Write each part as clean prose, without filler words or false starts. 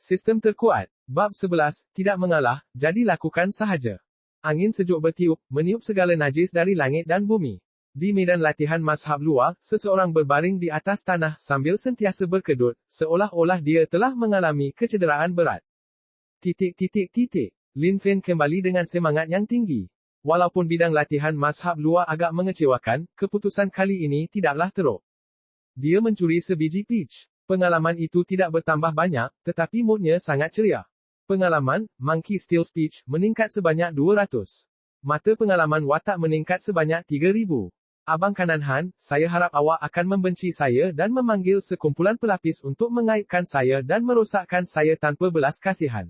Sistem terkuat. Bab 11, tidak mengalah, jadi lakukan sahaja. Angin sejuk bertiup, meniup segala najis dari langit dan bumi. Di medan latihan mazhab luar, seseorang berbaring di atas tanah sambil sentiasa berkedut, seolah-olah dia telah mengalami kecederaan berat. Lin Fen kembali dengan semangat yang tinggi. Walaupun bidang latihan mazhab luar agak mengecewakan, keputusan kali ini tidaklah teruk. Dia mencuri sebiji peach. Pengalaman itu tidak bertambah banyak, tetapi moodnya sangat ceria. Pengalaman, Monkey Steal Speech, meningkat sebanyak 200. Mata pengalaman watak meningkat sebanyak 3000. Abang kanan Han, saya harap awak akan membenci saya dan memanggil sekumpulan pelapis untuk mengaibkan saya dan merosakkan saya tanpa belas kasihan.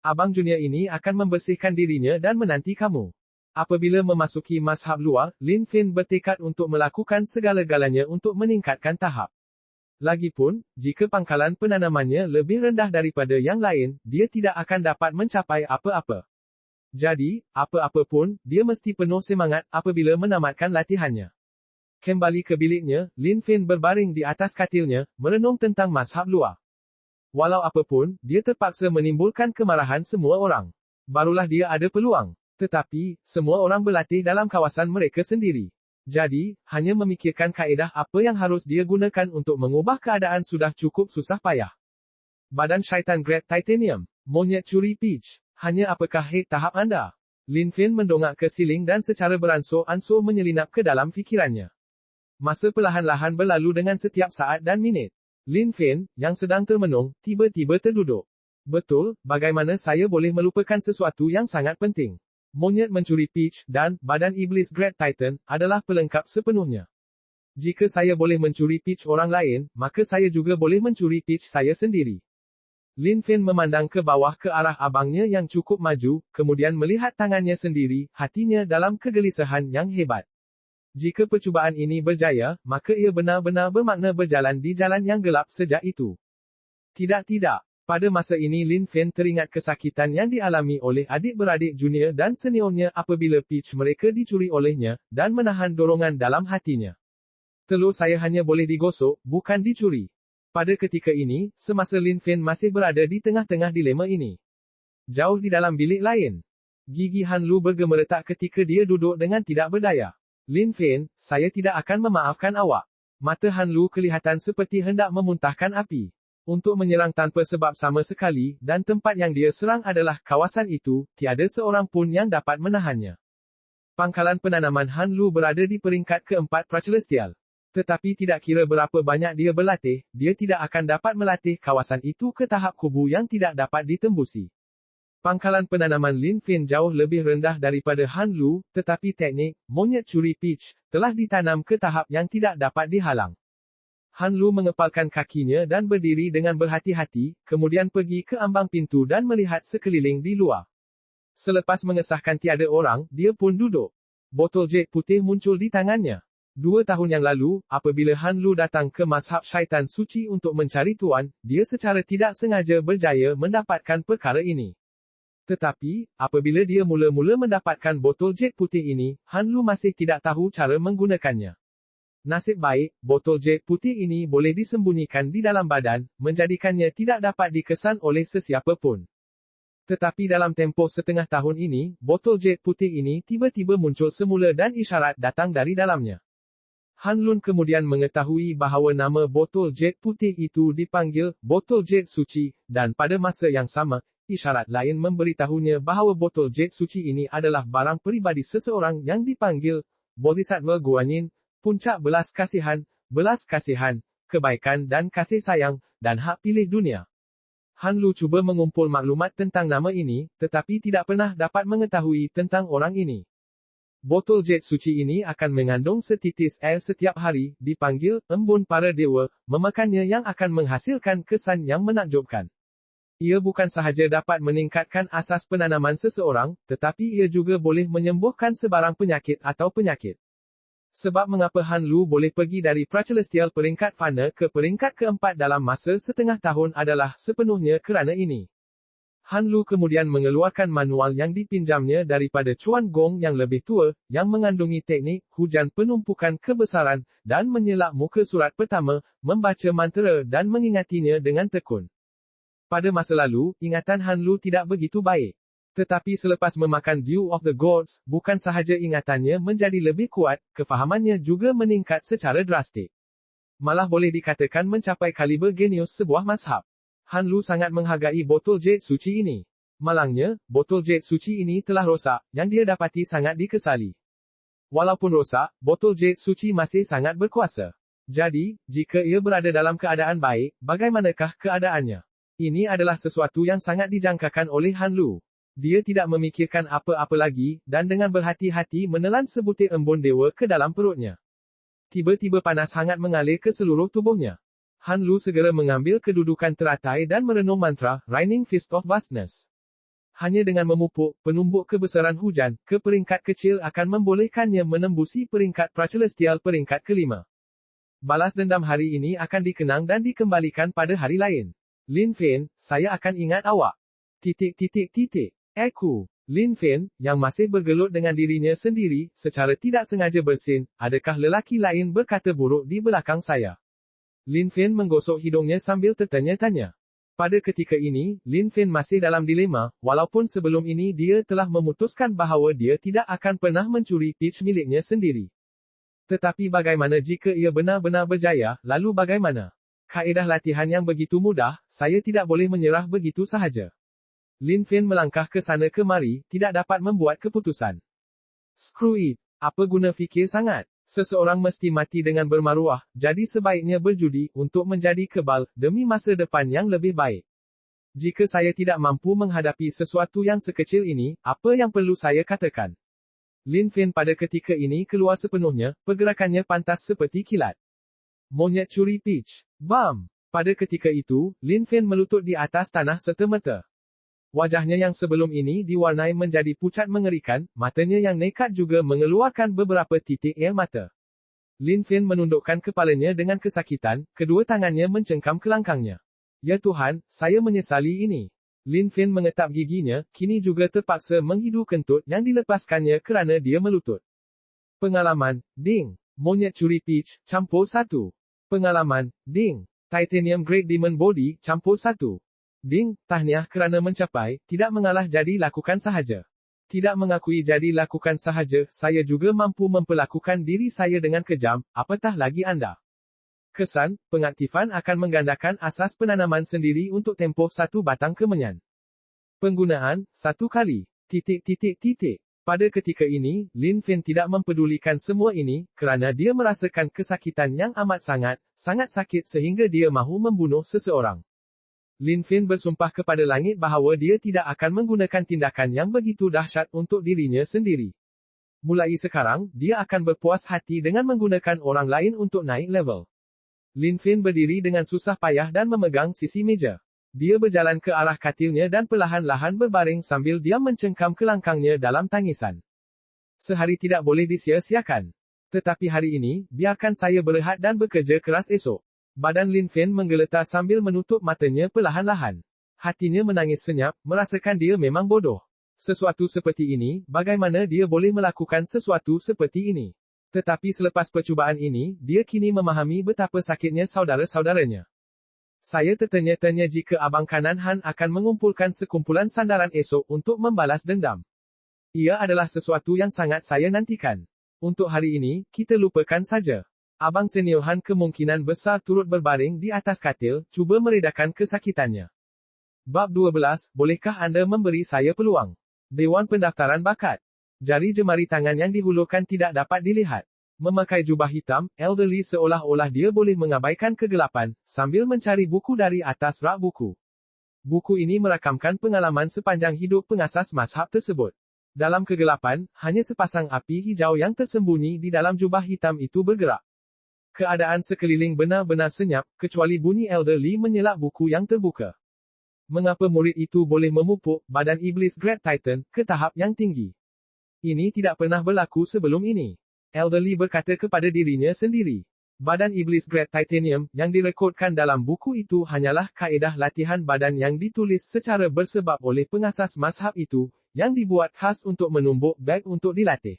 Abang junior ini akan membersihkan dirinya dan menanti kamu. Apabila memasuki mazhab luar, Lin Fen bertekad untuk melakukan segala-galanya untuk meningkatkan tahap. Lagipun, jika pangkalan penanamannya lebih rendah daripada yang lain, dia tidak akan dapat mencapai apa-apa. Jadi, apa-apa pun, dia mesti penuh semangat apabila menamatkan latihannya. Kembali ke biliknya, Lin Fen berbaring di atas katilnya, merenung tentang mazhab luar. Walau apapun, dia terpaksa menimbulkan kemarahan semua orang. Barulah dia ada peluang. Tetapi, semua orang berlatih dalam kawasan mereka sendiri. Jadi, hanya memikirkan kaedah apa yang harus dia gunakan untuk mengubah keadaan sudah cukup susah payah. Badan syaitan grab titanium. Monyet curi peach. Hanya apakah hit tahap anda? Lin Fen mendongak ke siling dan secara beransur-ansur menyelinap ke dalam fikirannya. Masa perlahan-lahan berlalu dengan setiap saat dan minit. Lin Fen, yang sedang termenung, tiba-tiba terduduk. Betul, bagaimana saya boleh melupakan sesuatu yang sangat penting? Monyet mencuri peach dan badan iblis Great Titan adalah pelengkap sepenuhnya. Jika saya boleh mencuri peach orang lain, maka saya juga boleh mencuri peach saya sendiri. Lin Fen memandang ke bawah ke arah abangnya yang cukup maju, kemudian melihat tangannya sendiri, hatinya dalam kegelisahan yang hebat. Jika percubaan ini berjaya, maka ia benar-benar bermakna berjalan di jalan yang gelap sejak itu. Tidak. Pada masa ini Lin Fen teringat kesakitan yang dialami oleh adik-beradik junior dan seniornya apabila peach mereka dicuri olehnya, dan menahan dorongan dalam hatinya. Telur saya hanya boleh digosok, bukan dicuri. Pada ketika ini, semasa Lin Fen masih berada di tengah-tengah dilema ini. Jauh di dalam bilik lain. Gigi Han Lu bergemeretak ketika dia duduk dengan tidak berdaya. Lin Fen, saya tidak akan memaafkan awak. Mata Han Lu kelihatan seperti hendak memuntahkan api. Untuk menyerang tanpa sebab sama sekali, dan tempat yang dia serang adalah kawasan itu, tiada seorang pun yang dapat menahannya. Pangkalan penanaman Han Lu berada di peringkat keempat pracelestial. Tetapi tidak kira berapa banyak dia berlatih, dia tidak akan dapat melatih kawasan itu ke tahap kubu yang tidak dapat ditembusi. Pangkalan penanaman Lin Fen jauh lebih rendah daripada Han Lu, tetapi teknik, monyet curi peach, telah ditanam ke tahap yang tidak dapat dihalang. Han Lu mengepalkan kakinya dan berdiri dengan berhati-hati, kemudian pergi ke ambang pintu dan melihat sekeliling di luar. Selepas mengesahkan tiada orang, dia pun duduk. Botol jet putih muncul di tangannya. 2 tahun yang lalu, apabila Han Lu datang ke mazhab syaitan suci untuk mencari tuan, dia secara tidak sengaja berjaya mendapatkan perkara ini. Tetapi, apabila dia mula-mula mendapatkan botol jet putih ini, Han Lu masih tidak tahu cara menggunakannya. Nasib baik, botol jet putih ini boleh disembunyikan di dalam badan, menjadikannya tidak dapat dikesan oleh sesiapa pun. Tetapi dalam tempoh setengah tahun ini, botol jet putih ini tiba-tiba muncul semula dan isyarat datang dari dalamnya. Han Lun kemudian mengetahui bahawa nama botol jet putih itu dipanggil botol jet suci, dan pada masa yang sama, isyarat lain memberitahunya bahawa botol jet suci ini adalah barang peribadi seseorang yang dipanggil Bodhisattva Guanyin, puncak belas kasihan, kebaikan dan kasih sayang, dan hak pilih dunia. Han Lu cuba mengumpul maklumat tentang nama ini, tetapi tidak pernah dapat mengetahui tentang orang ini. Botol jet suci ini akan mengandung setitis air setiap hari, dipanggil embun para dewa, memakannya yang akan menghasilkan kesan yang menakjubkan. Ia bukan sahaja dapat meningkatkan asas penanaman seseorang, tetapi ia juga boleh menyembuhkan sebarang penyakit atau penyakit. Sebab mengapa Han Lu boleh pergi dari pracelestial peringkat fana ke peringkat keempat dalam masa setengah tahun adalah sepenuhnya kerana ini. Han Lu kemudian mengeluarkan manual yang dipinjamnya daripada Chuan Gong yang lebih tua, yang mengandungi teknik hujan penumpukan kebesaran, dan menyelak muka surat pertama, membaca mantra dan mengingatinya dengan tekun. Pada masa lalu, ingatan Han Lu tidak begitu baik. Tetapi selepas memakan Dew of the Gods, bukan sahaja ingatannya menjadi lebih kuat, kefahamannya juga meningkat secara drastik. Malah boleh dikatakan mencapai kaliber genius sebuah mazhab. Han Lu sangat menghargai botol jade suci ini. Malangnya, botol jade suci ini telah rosak, yang dia dapati sangat dikesali. Walaupun rosak, botol jade suci masih sangat berkuasa. Jadi, jika ia berada dalam keadaan baik, bagaimanakah keadaannya? Ini adalah sesuatu yang sangat dijangkakan oleh Han Lu. Dia tidak memikirkan apa-apa lagi, dan dengan berhati-hati menelan sebutir embun dewa ke dalam perutnya. Tiba-tiba panas hangat mengalir ke seluruh tubuhnya. Han Lu segera mengambil kedudukan teratai dan merenung mantra, Raining Fist of Vastness. Hanya dengan memupuk, penumbuk kebesaran hujan, ke peringkat kecil akan membolehkannya menembusi peringkat pracelestial peringkat kelima. Balas dendam hari ini akan dikenang dan dikembalikan pada hari lain. Lin Fen, saya akan ingat awak. Aku, Lin Fen, yang masih bergelut dengan dirinya sendiri, secara tidak sengaja bersin, adakah lelaki lain berkata buruk di belakang saya? Lin Fen menggosok hidungnya sambil tertanya-tanya. Pada ketika ini, Lin Fen masih dalam dilema, walaupun sebelum ini dia telah memutuskan bahawa dia tidak akan pernah mencuri peach miliknya sendiri. Tetapi bagaimana jika ia benar-benar berjaya, lalu bagaimana? Kaedah latihan yang begitu mudah, saya tidak boleh menyerah begitu sahaja. Lin Fen melangkah ke sana kemari, tidak dapat membuat keputusan. Screw it, apa guna fikir sangat? Seseorang mesti mati dengan bermaruah, jadi sebaiknya berjudi untuk menjadi kebal, demi masa depan yang lebih baik. Jika saya tidak mampu menghadapi sesuatu yang sekecil ini, apa yang perlu saya katakan? Lin Fen pada ketika ini keluar sepenuhnya, pergerakannya pantas seperti kilat. Monyet curi peach. Bam! Pada ketika itu, Lin Fen melutut di atas tanah serta-merta. Wajahnya yang sebelum ini diwarnai menjadi pucat mengerikan, matanya yang nekat juga mengeluarkan beberapa titik air mata. Lin Fen menundukkan kepalanya dengan kesakitan, kedua tangannya mencengkam kelangkangnya. Ya Tuhan, saya menyesali ini. Lin Fen mengetap giginya, kini juga terpaksa menghidu kentut yang dilepaskannya kerana dia melutut. Pengalaman, ding. Monyet curi peach, campur 1. Pengalaman, ding. Titanium Great Demon Body, campur 1. Ding, tahniah kerana mencapai, tidak mengalah jadi lakukan sahaja. Tidak mengakui jadi lakukan sahaja, saya juga mampu memperlakukan diri saya dengan kejam, apatah lagi anda. Kesan, pengaktifan akan menggandakan asas penanaman sendiri untuk tempoh 1 batang kemenyan. Penggunaan, 1 kali. Pada ketika ini, Lin Fen tidak mempedulikan semua ini, kerana dia merasakan kesakitan yang amat sangat sakit sehingga dia mahu membunuh seseorang. Lin Fen bersumpah kepada langit bahawa dia tidak akan menggunakan tindakan yang begitu dahsyat untuk dirinya sendiri. Mulai sekarang, dia akan berpuas hati dengan menggunakan orang lain untuk naik level. Lin Fen berdiri dengan susah payah dan memegang sisi meja. Dia berjalan ke arah katilnya dan perlahan-lahan berbaring sambil diam mencengkam kelangkangnya dalam tangisan. Sehari tidak boleh disia-siakan. Tetapi hari ini, biarkan saya berehat dan bekerja keras esok. Badan Lin Fen menggeletar sambil menutup matanya perlahan-lahan. Hatinya menangis senyap, merasakan dia memang bodoh. Sesuatu seperti ini, bagaimana dia boleh melakukan sesuatu seperti ini? Tetapi selepas percubaan ini, dia kini memahami betapa sakitnya saudara-saudaranya. Saya tertanya-tanya jika abang kanan Han akan mengumpulkan sekumpulan sandaran esok untuk membalas dendam. Ia adalah sesuatu yang sangat saya nantikan. Untuk hari ini, kita lupakan saja. Abang senior Han kemungkinan besar turut berbaring di atas katil, cuba meredakan kesakitannya. Bab 12, bolehkah anda memberi saya peluang? Dewan Pendaftaran Bakat. Jari jemari tangan yang dihulurkan tidak dapat dilihat. Memakai jubah hitam, Elderly seolah-olah dia boleh mengabaikan kegelapan, sambil mencari buku dari atas rak buku. Buku ini merakamkan pengalaman sepanjang hidup pengasas mazhab tersebut. Dalam kegelapan, hanya sepasang api hijau yang tersembunyi di dalam jubah hitam itu bergerak. Keadaan sekeliling benar-benar senyap, kecuali bunyi Elderly menyelak buku yang terbuka. Mengapa murid itu boleh memupuk badan iblis Great Titan ke tahap yang tinggi? Ini tidak pernah berlaku sebelum ini. Elderly berkata kepada dirinya sendiri. Badan iblis Great Titanium yang direkodkan dalam buku itu hanyalah kaedah latihan badan yang ditulis secara bersebab oleh pengasas mazhab itu, yang dibuat khas untuk menumbuk beg untuk dilatih.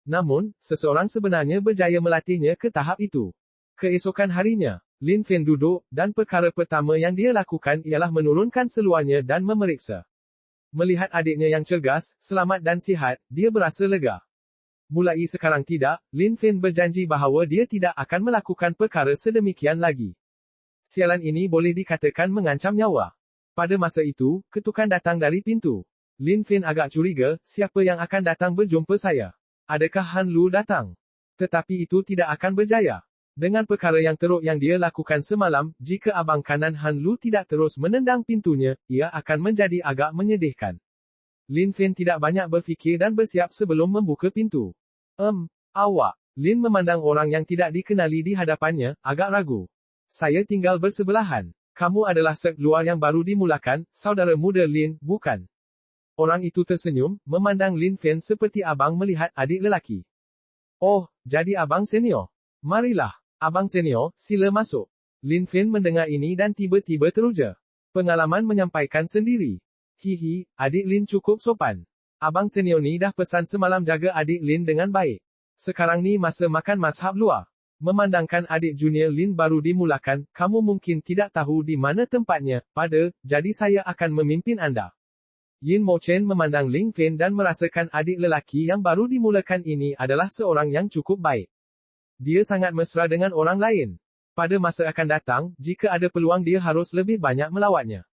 Namun, seseorang sebenarnya berjaya melatihnya ke tahap itu. Keesokan harinya, Lin Fen duduk, dan perkara pertama yang dia lakukan ialah menurunkan seluarnya dan memeriksa. Melihat adiknya yang cergas, selamat dan sihat, dia berasa lega. Mulai sekarang tidak, Lin Fen berjanji bahawa dia tidak akan melakukan perkara sedemikian lagi. Sialan ini boleh dikatakan mengancam nyawa. Pada masa itu, ketukan datang dari pintu. Lin Fen agak curiga, siapa yang akan datang berjumpa saya? Adakah Han Lu datang? Tetapi itu tidak akan berjaya. Dengan perkara yang teruk yang dia lakukan semalam, jika abang kanan Han Lu tidak terus menendang pintunya, ia akan menjadi agak menyedihkan. Lin Fen tidak banyak berfikir dan bersiap sebelum membuka pintu. Awak. Lin memandang orang yang tidak dikenali di hadapannya, agak ragu. Saya tinggal bersebelahan. Kamu adalah sek luar yang baru dimulakan, saudara muda Lin, bukan? Orang itu tersenyum, memandang Lin Fen seperti abang melihat adik lelaki. Oh, jadi abang senior. Marilah, abang senior, sila masuk. Lin Fen mendengar ini dan tiba-tiba teruja. Pengalaman menyampaikan sendiri. Hihi, adik Lin cukup sopan. Abang senior ni dah pesan semalam jaga adik Lin dengan baik. Sekarang ni masa makan mazhab luar. Memandangkan adik junior Lin baru dimulakan, kamu mungkin tidak tahu di mana tempatnya, jadi saya akan memimpin Anda. Yin Mo Chen memandang Lin Fen dan merasakan adik lelaki yang baru dimulakan ini adalah seorang yang cukup baik. Dia sangat mesra dengan orang lain. Pada masa akan datang, jika ada peluang dia harus lebih banyak melawatnya.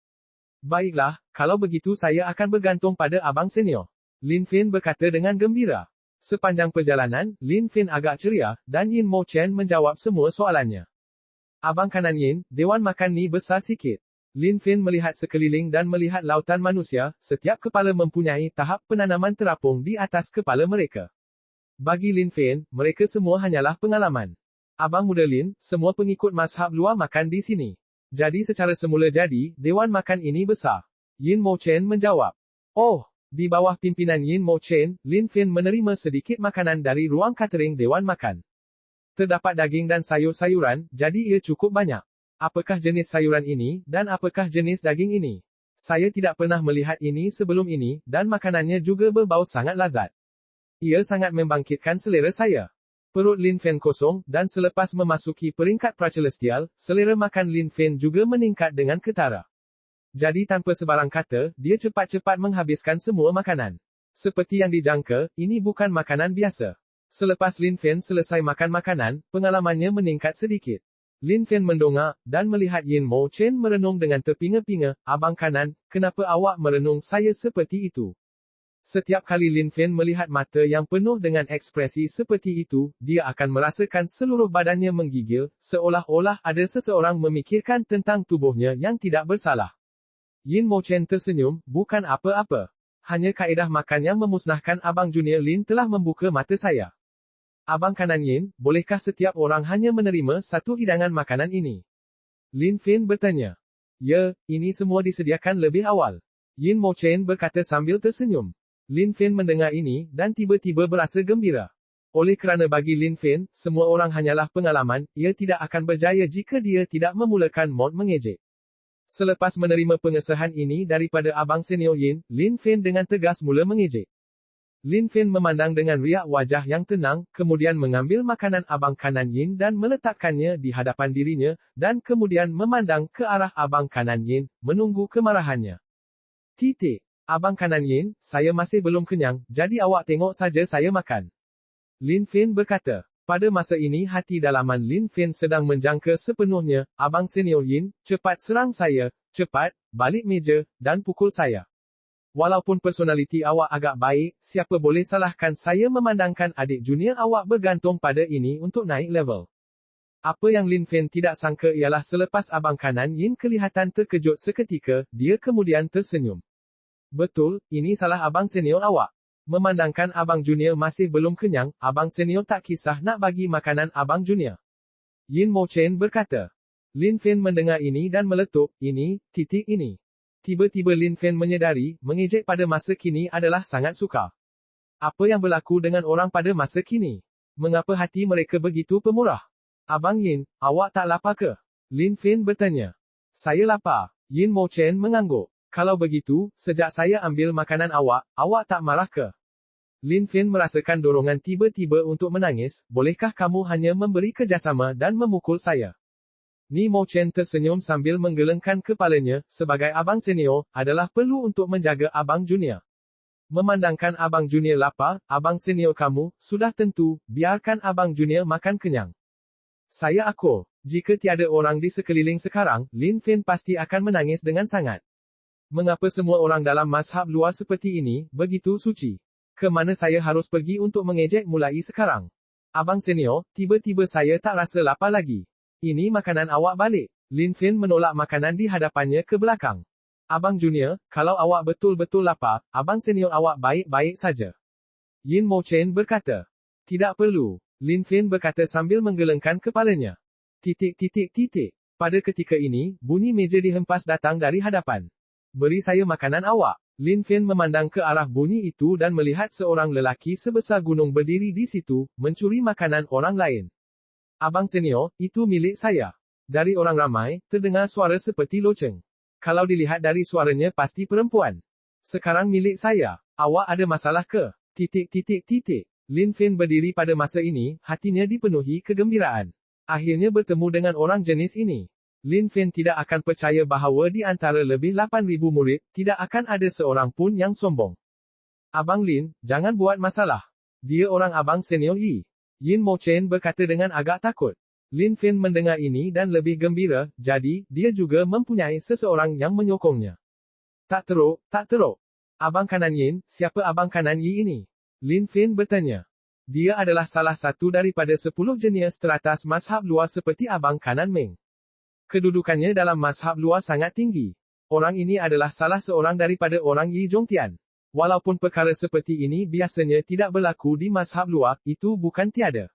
Baiklah, kalau begitu saya akan bergantung pada abang senior. Lin Fen berkata dengan gembira. Sepanjang perjalanan, Lin Fen agak ceria, dan Yin Mo Chen menjawab semua soalannya. Abang kanan Yin, dewan makan ni besar sikit. Lin Fen melihat sekeliling dan melihat lautan manusia, setiap kepala mempunyai tahap penanaman terapung di atas kepala mereka. Bagi Lin Fen, mereka semua hanyalah pengalaman. Abang muda Lin, semua pengikut mazhab luar makan di sini. Jadi secara semula jadi, dewan makan ini besar. Yin Mo Chen menjawab. Oh, di bawah pimpinan Yin Mo Chen, Lin Fen menerima sedikit makanan dari ruang catering dewan makan. Terdapat daging dan sayur-sayuran, jadi ia cukup banyak. Apakah jenis sayuran ini, dan apakah jenis daging ini? Saya tidak pernah melihat ini sebelum ini, dan makanannya juga berbau sangat lazat. Ia sangat membangkitkan selera saya. Perut Lin Fen kosong, dan selepas memasuki peringkat pracelestial, selera makan Lin Fen juga meningkat dengan ketara. Jadi tanpa sebarang kata, dia cepat-cepat menghabiskan semua makanan. Seperti yang dijangka, ini bukan makanan biasa. Selepas Lin Fen selesai makan makanan, pengalamannya meningkat sedikit. Lin Fen mendongak, dan melihat Yin Mo Chen merenung dengan terpinga-pinga, abang kanan, kenapa awak merenung saya seperti itu? Setiap kali Lin Fen melihat mata yang penuh dengan ekspresi seperti itu, dia akan merasakan seluruh badannya menggigil, seolah-olah ada seseorang memikirkan tentang tubuhnya yang tidak bersalah. Yin Mo Chen tersenyum, bukan apa-apa. Hanya kaedah makan yang memusnahkan abang junior Lin telah membuka mata saya. Abang kanan Yin, bolehkah setiap orang hanya menerima satu hidangan makanan ini? Lin Fen bertanya. Ya, ini semua disediakan lebih awal. Yin Mo Chen berkata sambil tersenyum. Lin Fen mendengar ini, dan tiba-tiba berasa gembira. Oleh kerana bagi Lin Fen, semua orang hanyalah pengalaman, ia tidak akan berjaya jika dia tidak memulakan mod mengejek. Selepas menerima pengesahan ini daripada abang senior Yin, Lin Fen dengan tegas mula mengejek. Lin Fen memandang dengan riak wajah yang tenang, kemudian mengambil makanan abang kanan Yin dan meletakkannya di hadapan dirinya, dan kemudian memandang ke arah abang kanan Yin, menunggu kemarahannya. Abang kanan Yin, saya masih belum kenyang, jadi awak tengok saja saya makan. Lin Fen berkata. Pada masa ini hati dalaman Lin Fen sedang menjangka sepenuhnya, abang senior Yin, cepat serang saya, cepat, balik meja, dan pukul saya. Walaupun personaliti awak agak baik, siapa boleh salahkan saya memandangkan adik junior awak bergantung pada ini untuk naik level. Apa yang Lin Fen tidak sangka ialah selepas abang kanan Yin kelihatan terkejut seketika, dia kemudian tersenyum. Betul, ini salah abang senior awak. Memandangkan abang junior masih belum kenyang, abang senior tak kisah nak bagi makanan abang junior. Yin Mo Chen berkata. Lin Fen mendengar ini dan meletup, ini. Tiba-tiba Lin Fen menyedari, mengejek pada masa kini adalah sangat sukar. Apa yang berlaku dengan orang pada masa kini? Mengapa hati mereka begitu pemurah? Abang Yin, awak tak lapar ke? Lin Fen bertanya. Saya lapar. Yin Mo Chen mengangguk. Kalau begitu, sejak saya ambil makanan awak tak marah ke? Lin Fen merasakan dorongan tiba-tiba untuk menangis, bolehkah kamu hanya memberi kerjasama dan memukul saya? Ni Mo Chen tersenyum sambil menggelengkan kepalanya, sebagai abang senior, adalah perlu untuk menjaga abang junior. Memandangkan abang junior lapar, abang senior kamu, sudah tentu, biarkan abang junior makan kenyang. Saya akur. Jika tiada orang di sekeliling sekarang, Lin Fen pasti akan menangis dengan sangat. Mengapa semua orang dalam mazhab luar seperti ini, begitu suci? Ke mana saya harus pergi untuk mengejek mulai sekarang? Abang senior, tiba-tiba saya tak rasa lapar lagi. Ini makanan awak balik. Lin Fen menolak makanan di hadapannya ke belakang. Abang junior, kalau awak betul-betul lapar, abang senior awak baik-baik saja. Yin Mo Chen berkata. Tidak perlu. Lin Fen berkata sambil menggelengkan kepalanya. Pada ketika ini, bunyi meja dihempas datang dari hadapan. Beri saya makanan awak. Lin Fen memandang ke arah bunyi itu dan melihat seorang lelaki sebesar gunung berdiri di situ, mencuri makanan orang lain. Abang senior, itu milik saya. Dari orang ramai, terdengar suara seperti loceng. Kalau dilihat dari suaranya pasti perempuan. Sekarang milik saya. Awak ada masalah ke? Lin Fen berdiri pada masa ini, hatinya dipenuhi kegembiraan. Akhirnya bertemu dengan orang jenis ini. Lin Fen tidak akan percaya bahawa di antara lebih 8,000 murid, tidak akan ada seorang pun yang sombong. Abang Lin, jangan buat masalah. Dia orang abang senior Yi. Yin Mo Chen berkata dengan agak takut. Lin Fen mendengar ini dan lebih gembira, jadi, dia juga mempunyai seseorang yang menyokongnya. Tak teruk. Abang kanan Yin, siapa abang kanan Yi ini? Lin Fen bertanya. Dia adalah salah satu daripada 10 jenius teratas mazhab luar seperti abang kanan Meng. Kedudukannya dalam mazhab luar sangat tinggi. Orang ini adalah salah seorang daripada orang Yi Zhongtian. Walaupun perkara seperti ini biasanya tidak berlaku di mazhab luar, itu bukan tiada.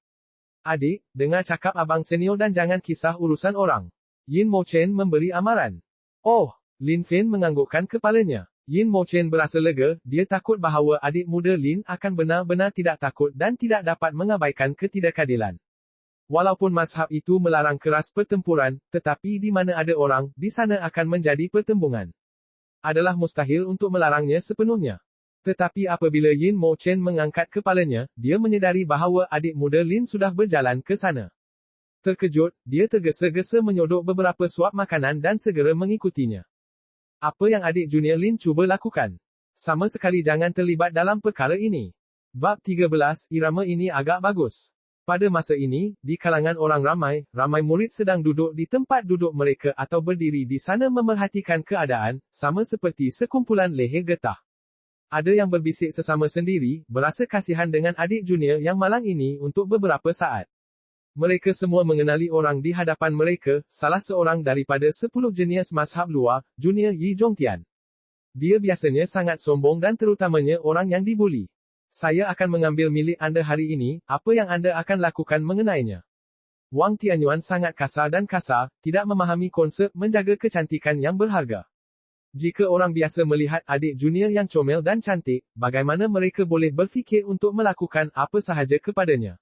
Adik, dengar cakap abang senior dan jangan kisah urusan orang. Yin Mo Chen memberi amaran. Oh, Lin Fen menganggukkan kepalanya. Yin Mo Chen berasa lega, dia takut bahawa adik muda Lin akan benar-benar tidak takut dan tidak dapat mengabaikan ketidakadilan. Walaupun mazhab itu melarang keras pertempuran, tetapi di mana ada orang, di sana akan menjadi pertembungan. Adalah mustahil untuk melarangnya sepenuhnya. Tetapi apabila Yin Mo Chen mengangkat kepalanya, dia menyedari bahawa adik muda Lin sudah berjalan ke sana. Terkejut, dia tergesa-gesa menyodok beberapa suap makanan dan segera mengikutinya. Apa yang adik junior Lin cuba lakukan? Sama sekali jangan terlibat dalam perkara ini. Bab 13, irama ini agak bagus. Pada masa ini, di kalangan orang ramai murid sedang duduk di tempat duduk mereka atau berdiri di sana memerhatikan keadaan, sama seperti sekumpulan leher getah. Ada yang berbisik sesama sendiri, berasa kasihan dengan adik junior yang malang ini untuk beberapa saat. Mereka semua mengenali orang di hadapan mereka, salah seorang daripada 10 jenius mazhab luar, junior Yi Zhongtian. Dia biasanya sangat sombong dan terutamanya orang yang dibuli. Saya akan mengambil milik anda hari ini, apa yang anda akan lakukan mengenainya? Wang Tianyuan sangat kasar, tidak memahami konsep menjaga kecantikan yang berharga. Jika orang biasa melihat adik junior yang comel dan cantik, bagaimana mereka boleh berfikir untuk melakukan apa sahaja kepadanya?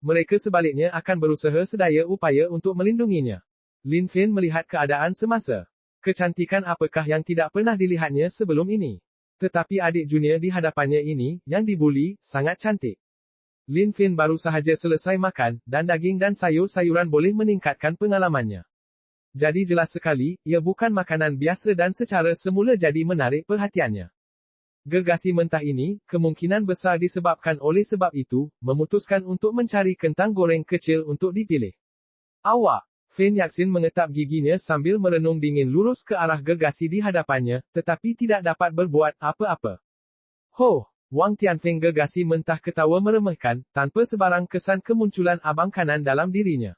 Mereka sebaliknya akan berusaha sedaya upaya untuk melindunginya. Lin Fen melihat keadaan semasa. Kecantikan apakah yang tidak pernah dilihatnya sebelum ini? Tetapi adik junior di hadapannya ini, yang dibuli, sangat cantik. Lin Fen baru sahaja selesai makan, dan daging dan sayur-sayuran boleh meningkatkan pengalamannya. Jadi jelas sekali, ia bukan makanan biasa dan secara semula jadi menarik perhatiannya. Gergasi mentah ini, kemungkinan besar disebabkan oleh sebab itu, memutuskan untuk mencari kentang goreng kecil untuk dipilih. Awak! Fen Yaxin mengetap giginya sambil merenung dingin lurus ke arah gergasi di hadapannya, tetapi tidak dapat berbuat apa-apa. Ho! Wang Tianfeng gergasi mentah ketawa meremehkan, tanpa sebarang kesan kemunculan abang kanan dalam dirinya.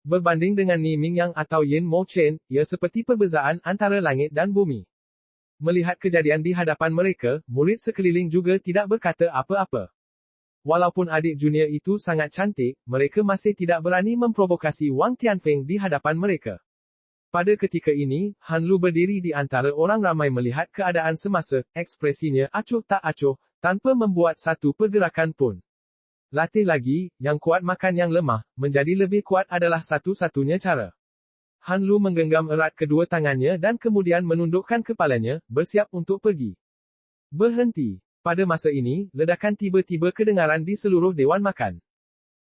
Berbanding dengan Ni Mingyang atau Yin Mo Chen, ia seperti perbezaan antara langit dan bumi. Melihat kejadian di hadapan mereka, murid sekeliling juga tidak berkata apa-apa. Walaupun adik junior itu sangat cantik, mereka masih tidak berani memprovokasi Wang Tianfeng di hadapan mereka. Pada ketika ini, Han Lu berdiri di antara orang ramai melihat keadaan semasa, ekspresinya acuh tak acuh, tanpa membuat satu pergerakan pun. Latih lagi, yang kuat makan yang lemah, menjadi lebih kuat adalah satu-satunya cara. Han Lu menggenggam erat kedua tangannya dan kemudian menundukkan kepalanya, bersiap untuk pergi. Berhenti. Pada masa ini, ledakan tiba-tiba kedengaran di seluruh dewan makan.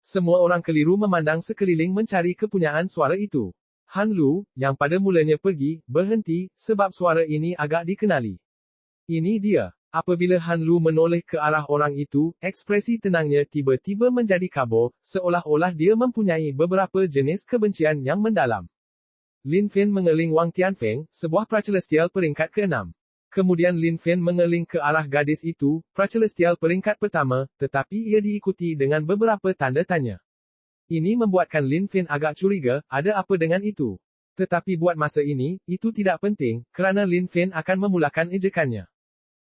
Semua orang keliru memandang sekeliling mencari kepunyaan suara itu. Han Lu, yang pada mulanya pergi, berhenti, sebab suara ini agak dikenali. Ini dia. Apabila Han Lu menoleh ke arah orang itu, ekspresi tenangnya tiba-tiba menjadi kabur, seolah-olah dia mempunyai beberapa jenis kebencian yang mendalam. Lin Fen mengeling Wang Tianfeng, sebuah pracelestial peringkat ke-6. Kemudian Lin Fen mengeling ke arah gadis itu, pracelestial peringkat pertama, tetapi ia diikuti dengan beberapa tanda tanya. Ini membuatkan Lin Fen agak curiga, ada apa dengan itu? Tetapi buat masa ini, itu tidak penting, kerana Lin Fen akan memulakan ejekannya.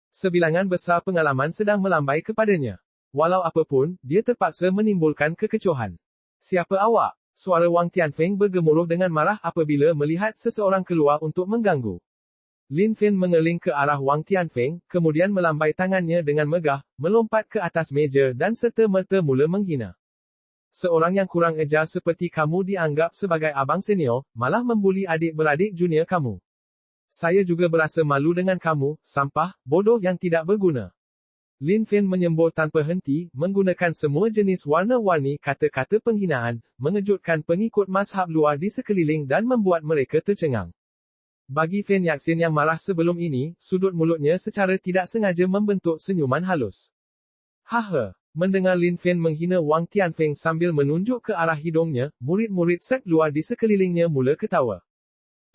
Sebilangan besar pengalaman sedang melambai kepadanya. Walau apapun, dia terpaksa menimbulkan kekecohan. Siapa awak? Suara Wang Tianfeng bergemuruh dengan marah apabila melihat seseorang keluar untuk mengganggu. Lin Fen mengeling ke arah Wang Tianfeng, kemudian melambai tangannya dengan megah, melompat ke atas meja dan serta-merta mula menghina. Seorang yang kurang ajar seperti kamu dianggap sebagai abang senior, malah membuli adik-beradik junior kamu. Saya juga berasa malu dengan kamu, sampah, bodoh yang tidak berguna. Lin Fen menyembur tanpa henti, menggunakan semua jenis warna-warni kata-kata penghinaan, mengejutkan pengikut mazhab luar di sekeliling dan membuat mereka tercengang. Bagi Fen Yaxin yang marah sebelum ini, sudut mulutnya secara tidak sengaja membentuk senyuman halus. Haha. Mendengar Lin Fen menghina Wang Tianfeng sambil menunjuk ke arah hidungnya, murid-murid sek luar di sekelilingnya mula ketawa.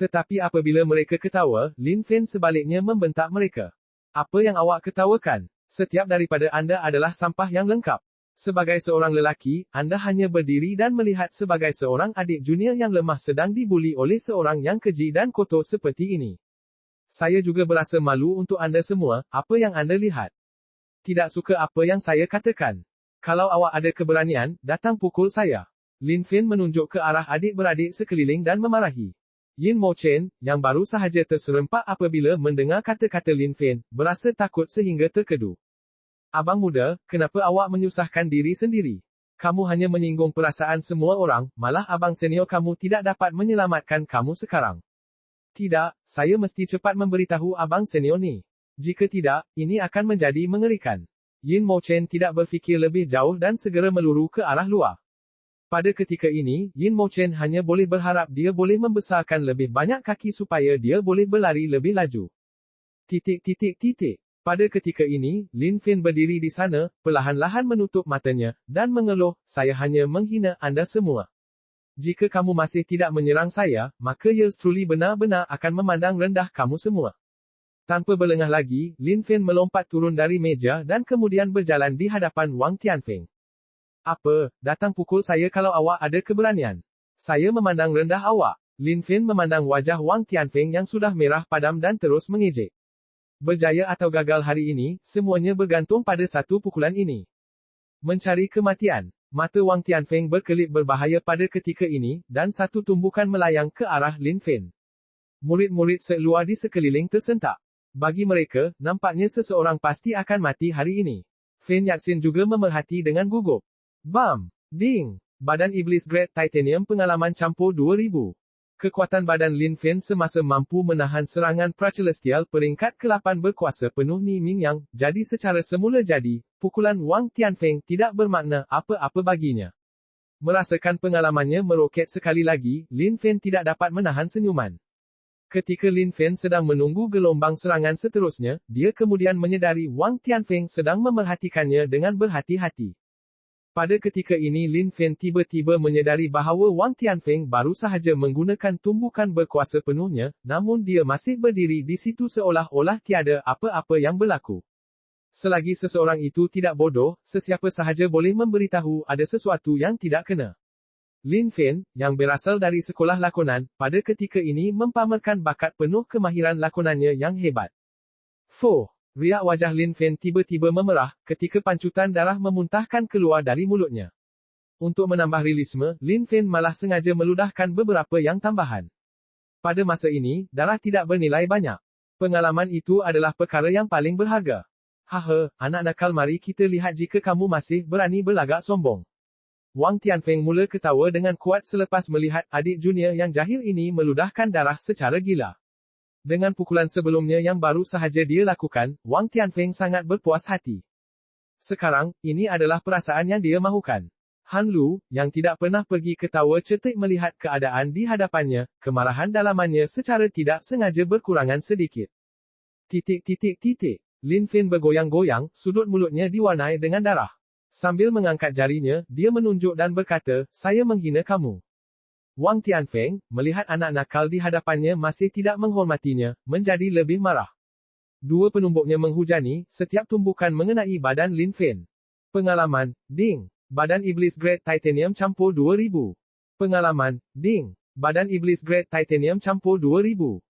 Tetapi apabila mereka ketawa, Lin Fen sebaliknya membentak mereka. Apa yang awak ketawakan? Setiap daripada anda adalah sampah yang lengkap. Sebagai seorang lelaki, anda hanya berdiri dan melihat sebagai seorang adik junior yang lemah sedang dibuli oleh seorang yang keji dan kotor seperti ini. Saya juga berasa malu untuk anda semua, apa yang anda lihat. Tidak suka apa yang saya katakan. Kalau awak ada keberanian, datang pukul saya. Lin Fen menunjuk ke arah adik-beradik sekeliling dan memarahi. Yin Mo Chen, yang baru sahaja terserempak apabila mendengar kata-kata Lin Fen, berasa takut sehingga terkedu. Abang muda, kenapa awak menyusahkan diri sendiri? Kamu hanya menyinggung perasaan semua orang, malah abang senior kamu tidak dapat menyelamatkan kamu sekarang. Tidak, saya mesti cepat memberitahu abang senior ni. Jika tidak, ini akan menjadi mengerikan. Yin Mo Chen tidak berfikir lebih jauh dan segera meluru ke arah luar. Pada ketika ini, Yin Mo Chen hanya boleh berharap dia boleh membesarkan lebih banyak kaki supaya dia boleh berlari lebih laju. Pada ketika ini, Lin Fen berdiri di sana, perlahan-lahan menutup matanya, dan mengeluh, saya hanya menghina anda semua. Jika kamu masih tidak menyerang saya, maka Ye Struli benar-benar akan memandang rendah kamu semua. Tanpa berlengah lagi, Lin Fen melompat turun dari meja dan kemudian berjalan di hadapan Wang Tianfeng. Apa, datang pukul saya kalau awak ada keberanian. Saya memandang rendah awak. Lin Fen memandang wajah Wang Tianfeng yang sudah merah padam dan terus mengejek. Berjaya atau gagal hari ini, semuanya bergantung pada satu pukulan ini. Mencari kematian. Mata Wang Tianfeng berkelip berbahaya pada ketika ini, dan satu tumbukan melayang ke arah Lin Fen. Murid-murid seluar di sekeliling tersentak. Bagi mereka, nampaknya seseorang pasti akan mati hari ini. Fen Yaxin juga memerhati dengan gugup. Bam! Ding! Badan Iblis Grade Titanium pengalaman campur 2000. Kekuatan badan Lin Fen semasa mampu menahan serangan pracelestial peringkat ke-8 berkuasa penuh Ni Ming Yang, jadi secara semula jadi, pukulan Wang Tianfeng tidak bermakna apa-apa baginya. Merasakan pengalamannya meroket sekali lagi, Lin Fen tidak dapat menahan senyuman. Ketika Lin Fen sedang menunggu gelombang serangan seterusnya, dia kemudian menyedari Wang Tianfeng sedang memerhatikannya dengan berhati-hati. Pada ketika ini Lin Fen tiba-tiba menyedari bahawa Wang Tianfeng baru sahaja menggunakan tumbukan berkuasa penuhnya, namun dia masih berdiri di situ seolah-olah tiada apa-apa yang berlaku. Selagi seseorang itu tidak bodoh, sesiapa sahaja boleh memberitahu ada sesuatu yang tidak kena. Lin Fen, yang berasal dari sekolah lakonan, pada ketika ini mempamerkan bakat penuh kemahiran lakonannya yang hebat. Foh! Riak wajah Lin Fen tiba-tiba memerah, ketika pancutan darah memuntahkan keluar dari mulutnya. Untuk menambah realisme, Lin Fen malah sengaja meludahkan beberapa yang tambahan. Pada masa ini, darah tidak bernilai banyak. Pengalaman itu adalah perkara yang paling berharga. Haha, anak nakal, mari kita lihat jika kamu masih berani berlagak sombong. Wang Tianfeng mula ketawa dengan kuat selepas melihat adik junior yang jahil ini meludahkan darah secara gila. Dengan pukulan sebelumnya yang baru sahaja dia lakukan, Wang Tianfeng sangat berpuas hati. Sekarang, ini adalah perasaan yang dia mahukan. Han Lu, yang tidak pernah pergi ketawa cetek melihat keadaan di hadapannya, kemarahan dalamannya secara tidak sengaja berkurangan sedikit. Lin Fen bergoyang-goyang, sudut mulutnya diwarnai dengan darah. Sambil mengangkat jarinya, dia menunjuk dan berkata, "Saya menghina kamu." Wang Tianfeng, melihat anak nakal di hadapannya masih tidak menghormatinya, menjadi lebih marah. Dua penumbuknya menghujani, setiap tumbukan mengenai badan Lin Fen. Pengalaman, ding. Badan Iblis Grade Titanium campur 2000. Pengalaman, ding. Badan Iblis Grade Titanium campur 2000.